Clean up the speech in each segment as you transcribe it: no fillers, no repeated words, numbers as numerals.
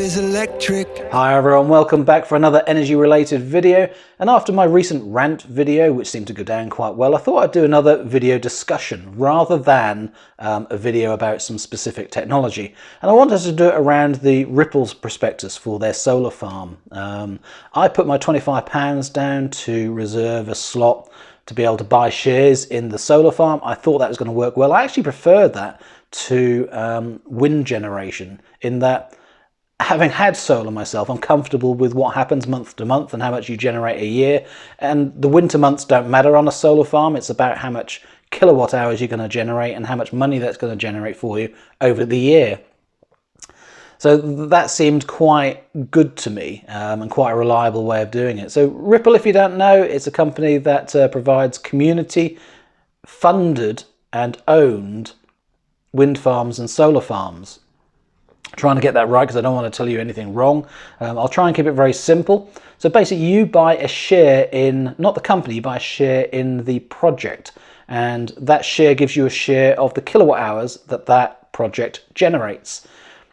is electric. Hi everyone, welcome back for another energy related video. And after my recent rant video, which seemed to go down quite well, I thought I'd do another video discussion rather than a video about some specific technology. And I wanted to do it around the Ripple's prospectus for their solar farm. I put my £25 down to reserve a slot to be able to buy shares in the solar farm. I thought that was going to work well. I actually preferred that to wind generation, in that having had solar myself, I'm comfortable with what happens month to month and how much you generate a year. And the winter months don't matter on a solar farm. It's about how much kilowatt hours you're going to generate and how much money that's going to generate for you over the year. So that seemed quite good to me, and quite a reliable way of doing it. So Ripple, if you don't know, it's a company that provides community funded and owned wind farms and solar farms. Trying to get that right because I don't want to tell you anything wrong. I'll try and keep it very simple. So basically you buy a share in, not the company, you buy a share in the project, and that share gives you a share of the kilowatt hours that that project generates.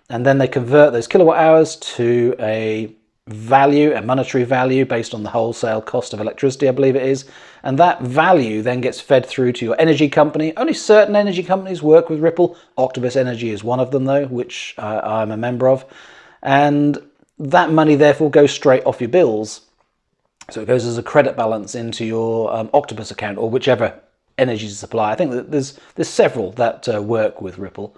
And then they convert those kilowatt hours to a value, a monetary value based on the wholesale cost of electricity, I believe it is. And that value then gets fed through to your energy company. Only certain energy companies work with Ripple. Octopus Energy is one of them though, which I'm a member of. And that money therefore goes straight off your bills. So it goes as a credit balance into your Octopus account, or whichever energy supply. I think that there's several that work with Ripple.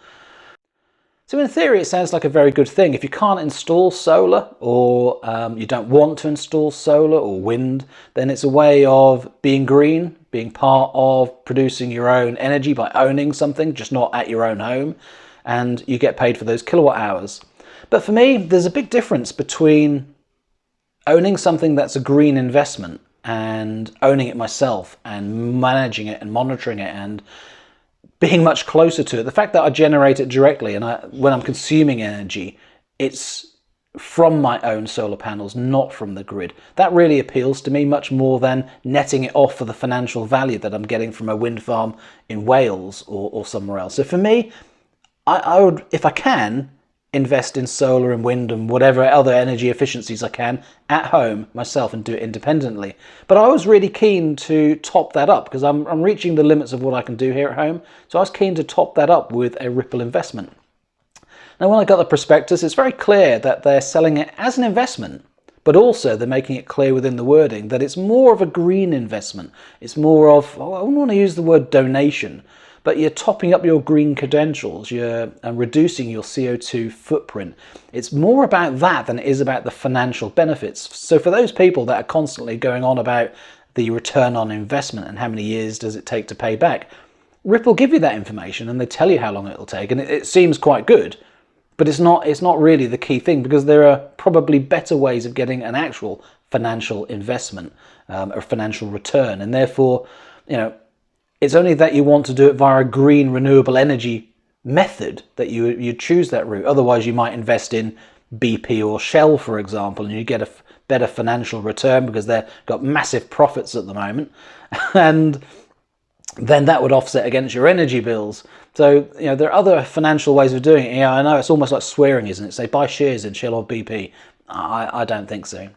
So in theory, it sounds like a very good thing. If you can't install solar, or you don't want to install solar or wind, then it's a way of being green, being part of producing your own energy by owning something, just not at your own home, and you get paid for those kilowatt hours. But for me, there's a big difference between owning something that's a green investment and owning it myself and managing it and monitoring it and being much closer to it. The fact that I generate it directly, and when I'm consuming energy, it's from my own solar panels, not from the grid. That really appeals to me much more than netting it off for the financial value that I'm getting from a wind farm in Wales or somewhere else. So for me, I would, if I can, invest in solar and wind and whatever other energy efficiencies I can at home myself and do it independently. But I was really keen to top that up because I'm reaching the limits of what I can do here at home. So I was keen to top that up with a Ripple investment. Now when I got the prospectus, it's very clear that they're selling it as an investment, but also they're making it clear within the wording that it's more of a green investment. It's more of, I wouldn't want to use the word donation, but you're topping up your green credentials, you're reducing your CO2 footprint. It's more about that than it is about the financial benefits. So for those people that are constantly going on about the return on investment and how many years does it take to pay back, Ripple give you that information and they tell you how long it'll take, and it seems quite good, but it's not really the key thing, because there are probably better ways of getting an actual financial investment or financial return, and therefore, you know, it's only that you want to do it via a green renewable energy method that you choose that route. Otherwise, you might invest in BP or Shell, for example, and you get a better financial return because they've got massive profits at the moment. And then that would offset against your energy bills. So, you know, there are other financial ways of doing it. Yeah, I know it's almost like swearing, isn't it? Say, buy shares in Shell or BP. I don't think so.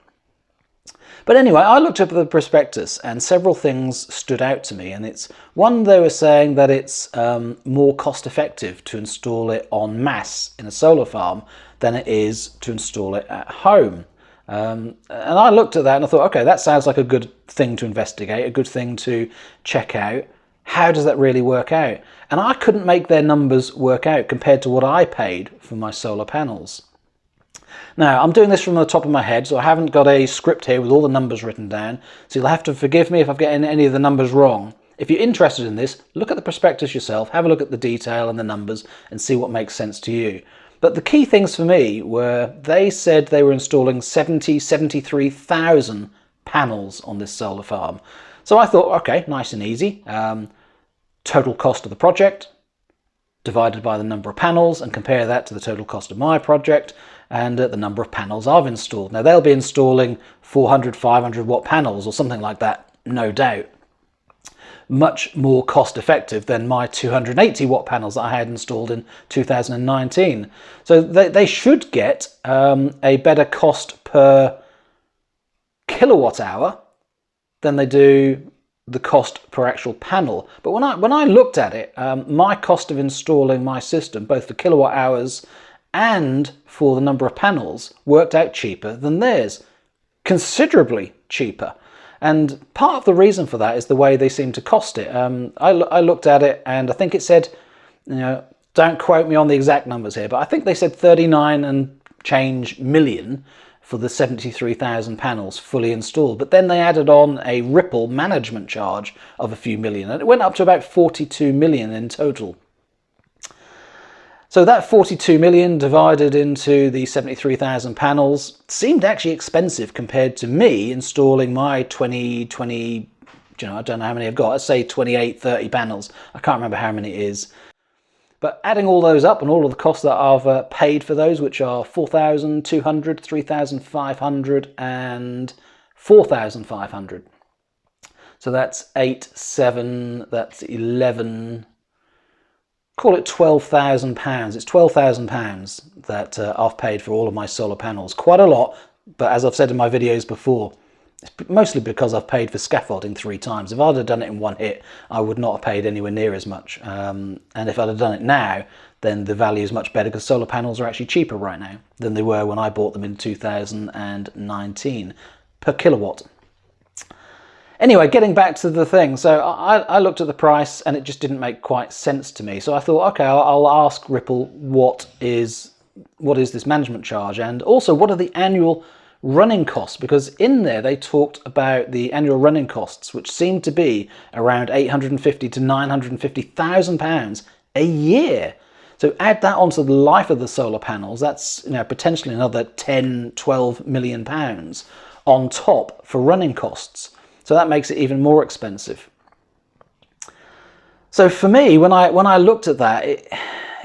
But anyway, I looked up the prospectus and several things stood out to me. And it's one, they were saying that it's more cost effective to install it en masse in a solar farm than it is to install it at home. And I looked at that and I thought, okay, that sounds like a good thing to investigate, a good thing to check out. How does that really work out? And I couldn't make their numbers work out compared to what I paid for my solar panels. Now, I'm doing this from the top of my head, so I haven't got a script here with all the numbers written down, so you'll have to forgive me if I've getting any of the numbers wrong. If you're interested in this, look at the prospectus yourself, have a look at the detail and the numbers and see what makes sense to you. But the key things for me were, they said they were installing 73,000 panels on this solar farm. So I thought, okay, nice and easy. Total cost of the project divided by the number of panels, and compare that to the total cost of my project and the number of panels I've installed. Now they'll be installing 400, 500 watt panels or something like that, no doubt. much more cost effective than my 280 watt panels that I had installed in 2019. So they should get a better cost per kilowatt hour than they do the cost per actual panel. But when I looked at it, my cost of installing my system, both for kilowatt hours and for the number of panels, worked out cheaper than theirs, considerably cheaper. And part of the reason for that is the way they seem to cost it. I looked at it and I think it said, you know, don't quote me on the exact numbers here, but I think they said 39 and change million for the 73,000 panels fully installed. But then they added on a Ripple management charge of a few million, and it went up to about 42 million in total. So that 42 million divided into the 73,000 panels seemed actually expensive compared to me installing my 20, you know, I don't know how many I've got, let's say 28, 30 panels. I can't remember how many it is. But adding all those up and all of the costs that I've paid for those, which are 4,200, 3,500 and 4,500. So that's 8, 7, that's 11, call it £12,000. It's £12,000 that I've paid for all of my solar panels. Quite a lot, but as I've said in my videos before, it's mostly because I've paid for scaffolding 3 times. If I'd have done it in one hit, I would not have paid anywhere near as much. And if I'd have done it now, then the value is much better because solar panels are actually cheaper right now than they were when I bought them in 2019 per kilowatt. Anyway, getting back to the thing, so I looked at the price and it just didn't make quite sense to me. So I thought, okay, I'll ask Ripple what is this management charge, and also what are the annual running costs, because in there they talked about the annual running costs, which seemed to be around £850,000 to £950,000 a year. So add that onto the life of the solar panels, that's, you know, potentially another 10, 12 million pounds on top for running costs. So that makes it even more expensive. So for me, when I looked at that,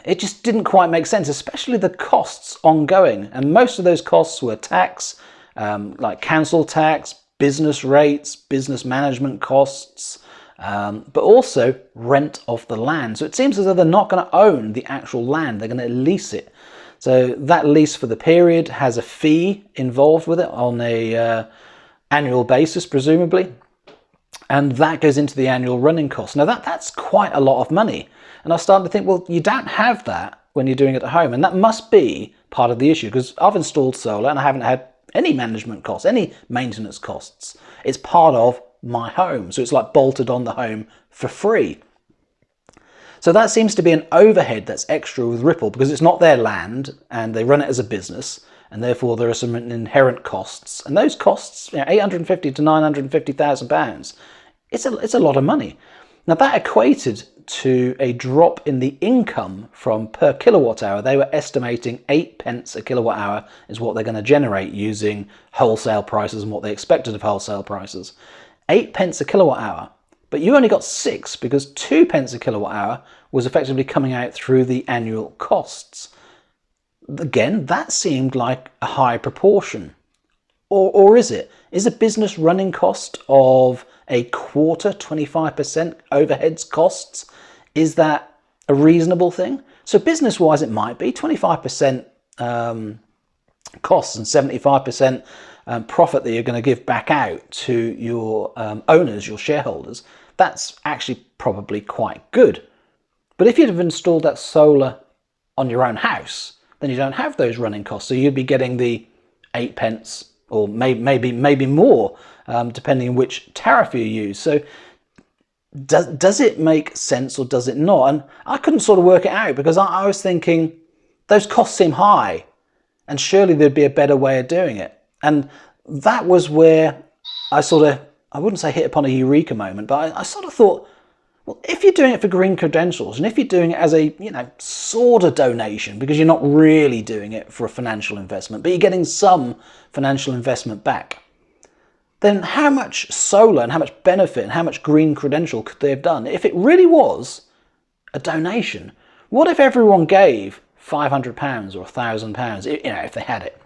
it just didn't quite make sense, especially the costs ongoing. And most of those costs were tax, like council tax, business rates, business management costs, but also rent of the land. So it seems as though they're not going to own the actual land, they're going to lease it. So that lease for the period has a fee involved with it on a annual basis, presumably, and that goes into the annual running cost. Now that's quite a lot of money, and I started to think, well, you don't have that when you're doing it at home, and that must be part of the issue, because I've installed solar and I haven't had any management costs, any maintenance costs. It's part of my home, so it's like bolted on the home for free. So that seems to be an overhead that's extra with Ripple, because it's not their land and they run it as a business, and therefore there are some inherent costs. And those costs, you know, £850,000 to £950,000, it's a lot of money. Now that equated to a drop in the income from per kilowatt hour. They were estimating 8 pence a kilowatt hour is what they're going to generate using wholesale prices and what they expected of wholesale prices. 8 pence a kilowatt hour. But you only got 6 because 2 pence a kilowatt hour was effectively coming out through the annual costs. Again, that seemed like a high proportion. Or is it? Is a business running cost of a quarter, 25% overheads costs? Is that a reasonable thing? So business-wise, it might be 25% costs and 75% profit that you're going to give back out to your owners, your shareholders. That's actually probably quite good. But if you'd have installed that solar on your own house, then you don't have those running costs. So you'd be getting the 8 pence or maybe more, depending on which tariff you use. So does it make sense or does it not? And I couldn't sort of work it out, because I was thinking those costs seem high and surely there'd be a better way of doing it. And that was where I wouldn't say hit upon a eureka moment, but I sort of thought, well, if you're doing it for green credentials, and if you're doing it as a, you know, sort of donation, because you're not really doing it for a financial investment, but you're getting some financial investment back, then how much solar and how much benefit and how much green credential could they have done? If it really was a donation, what if everyone gave £500 or £1,000, you know, if they had it,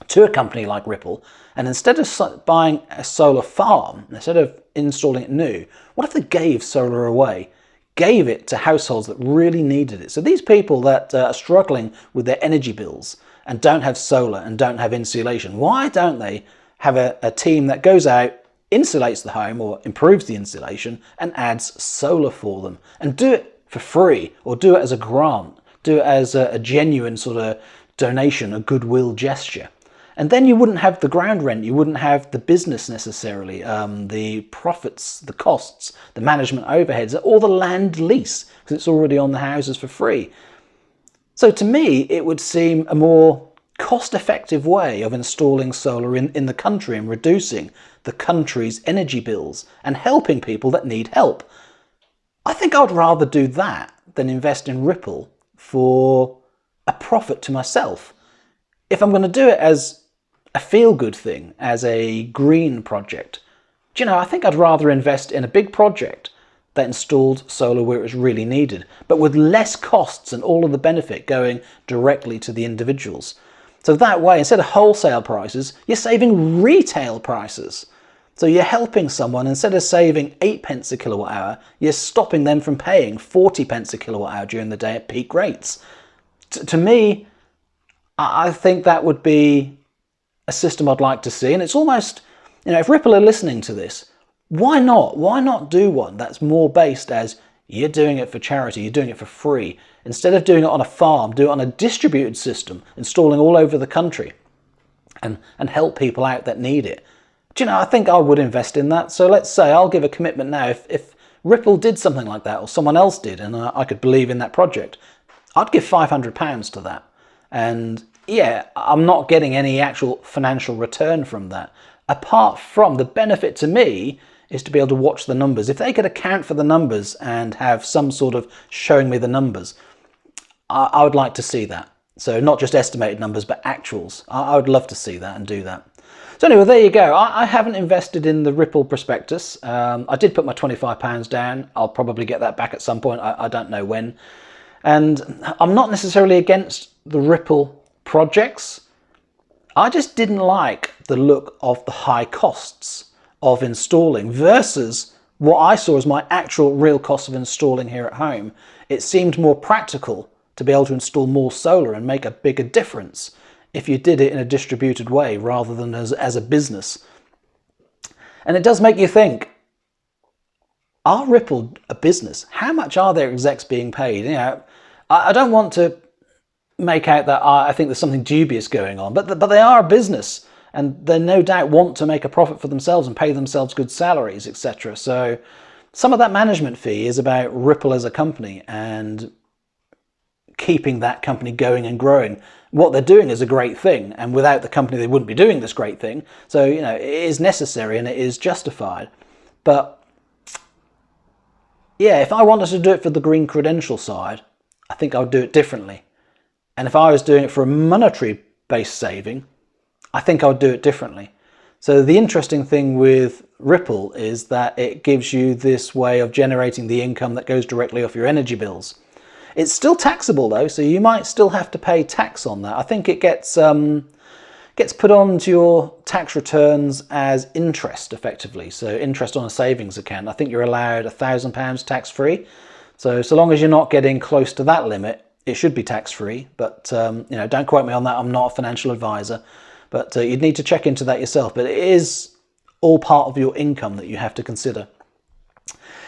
to a company like Ripple, and instead of buying a solar farm, instead of installing it new. What if they gave solar away? Gave it to households that really needed it. So these people that are struggling with their energy bills and don't have solar and don't have insulation, why don't they have a team that goes out, insulates the home or improves the insulation and adds solar for them, and do it for free or do it as a grant, do it as a genuine sort of donation, a goodwill gesture. And then you wouldn't have the ground rent, you wouldn't have the business necessarily, the profits, the costs, the management overheads, or the land lease, because it's already on the houses for free. So to me, it would seem a more cost-effective way of installing solar in the country and reducing the country's energy bills and helping people that need help. I think I'd rather do that than invest in Ripple for a profit to myself. If I'm going to do it as a feel-good thing, as a green project, do you know, I think I'd rather invest in a big project that installed solar where it was really needed, but with less costs and all of the benefit going directly to the individuals. So that way, instead of wholesale prices, you're saving retail prices. So you're helping someone, instead of saving 8 pence a kilowatt hour, you're stopping them from paying 40 pence a kilowatt hour during the day at peak rates. To me, I think that would be a system I'd like to see. And it's almost, you know, if Ripple are listening to this, why not? Why not do one that's more based as you're doing it for charity, you're doing it for free. Instead of doing it on a farm, do it on a distributed system, installing all over the country and help people out that need it. Do you know, I think I would invest in that. So let's say I'll give a commitment now. If Ripple did something like that or someone else did and I could believe in that project, I'd give £500 to that. And yeah, I'm not getting any actual financial return from that. Apart from the benefit to me is to be able to watch the numbers. If they could account for the numbers and have some sort of showing me the numbers, I would like to see that. So not just estimated numbers, but actuals. I would love to see that and do that. So anyway, there you go. I haven't invested in the Ripple prospectus. I did put my £25 down. I'll probably get that back at some point. I don't know when. And I'm not necessarily against the Ripple projects. I just didn't like the look of the high costs of installing versus what I saw as my actual real cost of installing here at home. It seemed more practical to be able to install more solar and make a bigger difference if you did it in a distributed way rather than as a business. And it does make you think, are Ripple a business? How much are their execs being paid? You know, I don't want to make out that I think there's something dubious going on, but they are a business and they no doubt want to make a profit for themselves and pay themselves good salaries, etc. So some of that management fee is about Ripple as a company and keeping that company going and growing. What they're doing is a great thing, and without the company they wouldn't be doing this great thing. So, you know, it is necessary and it is justified. But yeah, if I wanted to do it for the green credential side, I think I would do it differently. And if I was doing it for a monetary based saving, I think I would do it differently. So the interesting thing with Ripple is that it gives you this way of generating the income that goes directly off your energy bills. It's still taxable though, so you might still have to pay tax on that. I think it gets put onto your tax returns as interest effectively. So interest on a savings account. I think you're allowed £1,000 tax free. So long as you're not getting close to that limit, it should be tax free. But you know, don't quote me on that. I'm not a financial advisor, but you'd need to check into that yourself. But it is all part of your income that you have to consider.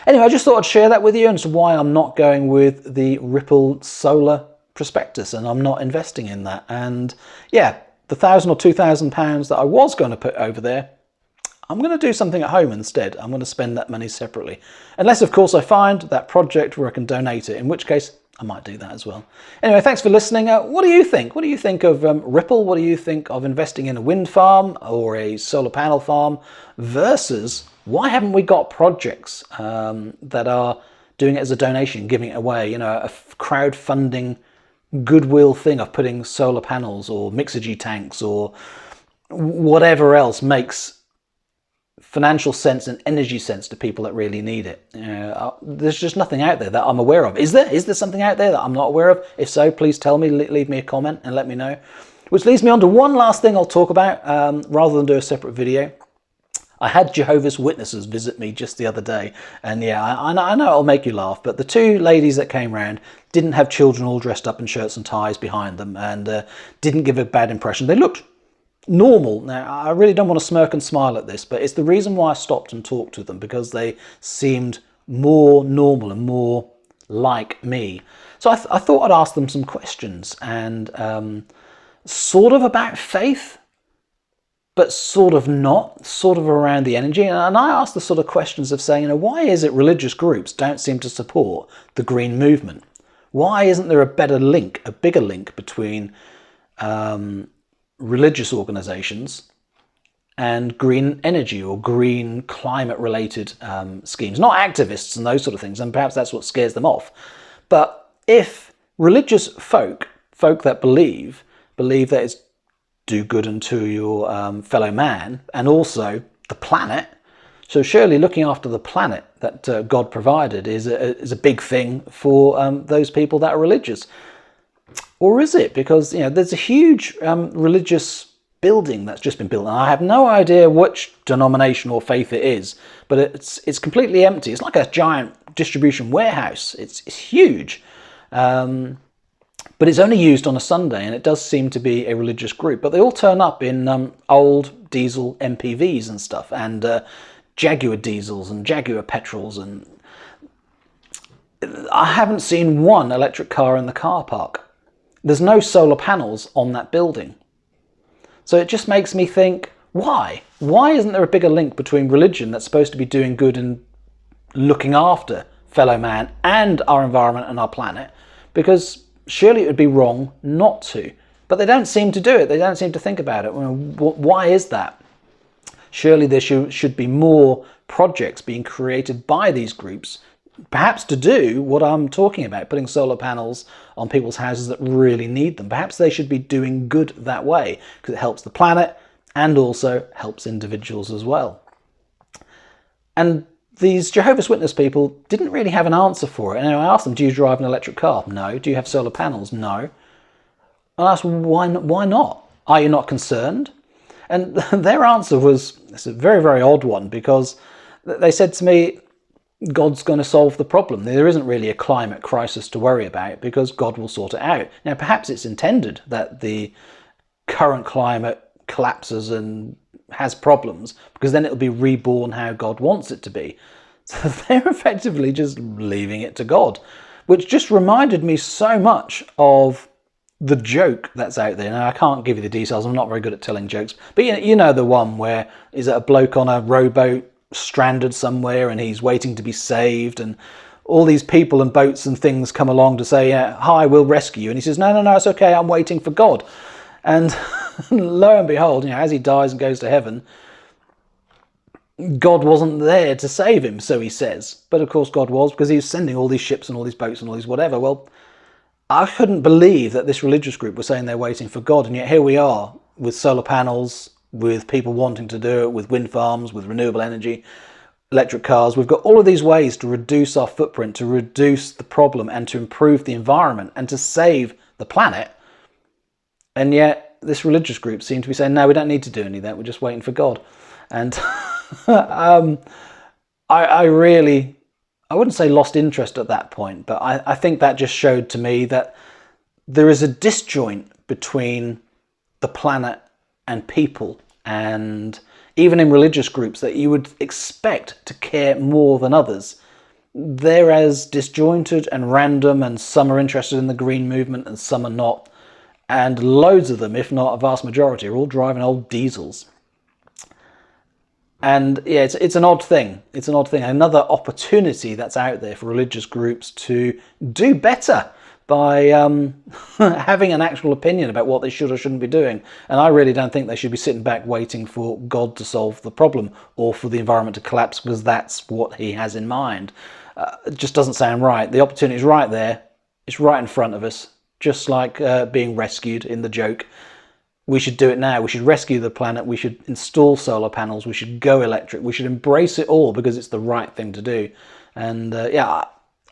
Anyway, I just thought I'd share that with you and why I'm not going with the Ripple solar prospectus and I'm not investing in that. And yeah, the £1,000 or £2,000 that I was going to put over there, I'm going to do something at home instead. I'm going to spend that money separately. Unless, of course, I find that project where I can donate it, in which case I might do that as well. Anyway, thanks for listening. What do you think? What do you think of Ripple? What do you think of investing in a wind farm or a solar panel farm versus why haven't we got projects that are doing it as a donation, giving it away, you know, a crowdfunding goodwill thing of putting solar panels or Mixergy tanks or whatever else makes financial sense and energy sense to people that really need it. There's just nothing out there that I'm aware of. Is there something out there that I'm not aware of? If so, please tell me, leave me a comment and let me know. Which leads me on to one last thing I'll talk about rather than do a separate video. I had Jehovah's Witnesses visit me just the other day, and yeah, I know it'll make you laugh, but the two ladies that came round didn't have children all dressed up in shirts and ties behind them, and didn't give a bad impression. They looked normal. Now, I really don't want to smirk and smile at this, but it's the reason why I stopped and talked to them, because they seemed more normal and more like me. So I thought I'd ask them some questions, and sort of about faith, but sort of not, sort of around the energy. And I asked the sort of questions of saying, why is it religious groups don't seem to support the green movement? Why isn't there a better link, a bigger link between religious organisations and green energy or green climate related schemes? Not activists and those sort of things, and perhaps that's what scares them off. But if religious folk that believe that it's do good unto your fellow man and also the planet, so surely looking after the planet that God provided is a big thing for those people that are religious. Or is it? Because there's a huge religious building that's just been built, and I have no idea which denomination or faith it is, but it's completely empty. It's like a giant distribution warehouse. It's huge. But it's only used on a Sunday, and it does seem to be a religious group. But they all turn up in old diesel MPVs and stuff, and Jaguar diesels and Jaguar petrols, and I haven't seen one electric car in the car park. There's no solar panels on that building. So it just makes me think, why? Why isn't there a bigger link between religion that's supposed to be doing good and looking after fellow man and our environment and our planet? Because surely it would be wrong not to. But they don't seem to do it. They don't seem to think about it. Why is that? Surely there should be more projects being created by these groups, perhaps to do what I'm talking about, putting solar panels on people's houses that really need them. Perhaps they should be doing good that way, because it helps the planet and also helps individuals as well. And these Jehovah's Witness people didn't really have an answer for it. And I asked them, do you drive an electric car? No. Do you have solar panels? No. I asked, why not? Are you not concerned? And their answer was, it's a very, very odd one, because they said to me, God's going to solve the problem. There isn't really a climate crisis to worry about, because God will sort it out. Now, perhaps it's intended that the current climate collapses and has problems, because then it'll be reborn how God wants it to be. So they're effectively just leaving it to God, which just reminded me so much of the joke that's out there. Now, I can't give you the details. I'm not very good at telling jokes, but you know the one where is it a bloke on a rowboat stranded somewhere and he's waiting to be saved, and all these people and boats and things come along to say, hi, we'll rescue you. And he says, no, it's okay, I'm waiting for God. And lo and behold, as he dies and goes to heaven, God wasn't there to save him, so he says. But of course God was, because he was sending all these ships and all these boats and all these whatever. Well, I couldn't believe that this religious group was saying they're waiting for God, and yet here we are with solar panels, with people wanting to do it, with wind farms, with renewable energy, electric cars. We've got all of these ways to reduce our footprint, to reduce the problem, and to improve the environment, and to save the planet. And yet this religious group seemed to be saying, no, we don't need to do any of that, we're just waiting for God. And I wouldn't say lost interest at that point, but I think that just showed to me that there is a disjoint between the planet and people, and even in religious groups that you would expect to care more than others, they're as disjointed and random, and some are interested in the green movement and some are not. And loads of them, if not a vast majority, are all driving old diesels. And yeah, it's an odd thing. It's an odd thing. Another opportunity that's out there for religious groups to do better by having an actual opinion about what they should or shouldn't be doing. And I really don't think they should be sitting back waiting for God to solve the problem or for the environment to collapse, because that's what he has in mind. It just doesn't sound right. The opportunity is right there. It's right in front of us. Just like being rescued in the joke. We should do it now. We should rescue the planet. We should install solar panels. We should go electric. We should embrace it all, because it's the right thing to do. And yeah,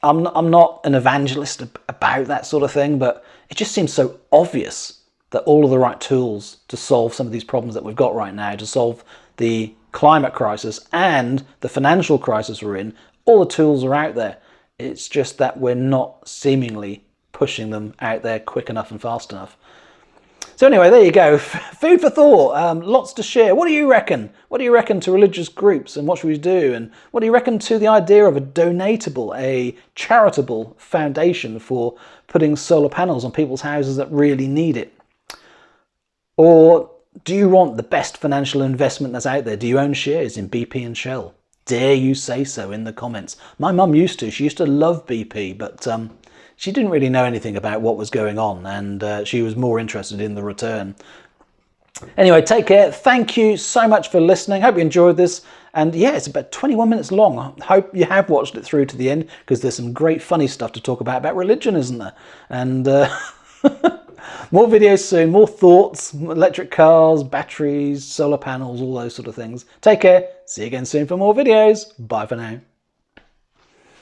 I'm not an evangelist about that sort of thing, but it just seems so obvious that all of the right tools to solve some of these problems that we've got right now, to solve the climate crisis and the financial crisis we're in, all the tools are out there. It's just that we're not seemingly pushing them out there quick enough and fast enough. So anyway, there you go. Food for thought. Lots to share. What do you reckon? What do you reckon to religious groups, and what should we do? And what do you reckon to the idea of a donatable, a charitable foundation for putting solar panels on people's houses that really need it? Or do you want the best financial investment that's out there? Do you own shares in BP and Shell? Dare you say so in the comments? My mum used to. She used to love BP, but she didn't really know anything about what was going on, and she was more interested in the return. Anyway, take care. Thank you so much for listening. Hope you enjoyed this. And yeah, it's about 21 minutes long. I hope you have watched it through to the end, because there's some great funny stuff to talk about religion, isn't there? And more videos soon, more thoughts, electric cars, batteries, solar panels, all those sort of things. Take care. See you again soon for more videos. Bye for now.